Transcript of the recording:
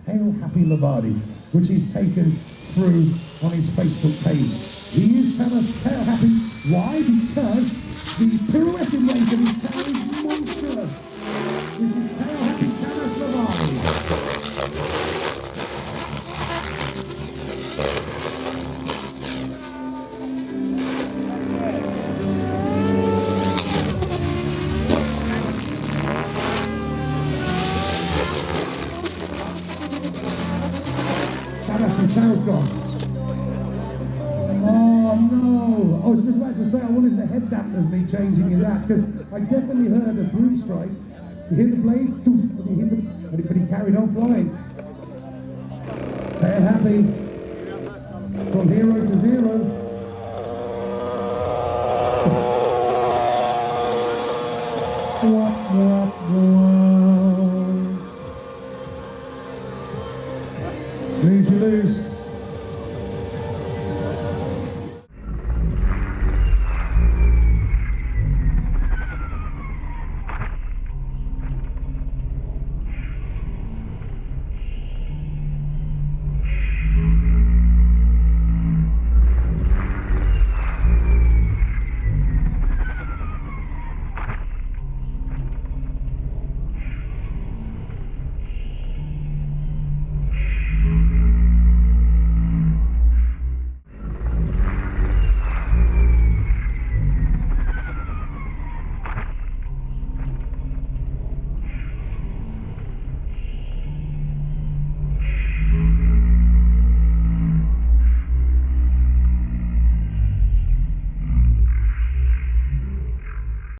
Tail Happy Lavardi, which he's taken through on his Facebook page. He is tail happy. Why? Because the pirouetting rate of his tail is monstrous. This is tail happy Tamas Lavardi. The channel's gone. Oh no! I was just about to say I wanted the head dampers be changing in that, because I definitely heard a broom strike. You hear the blade, doof, and you hear the, but he carried on flying. Tail happy. From hero to zero. Wah, wah, wah. Snooze, you lose.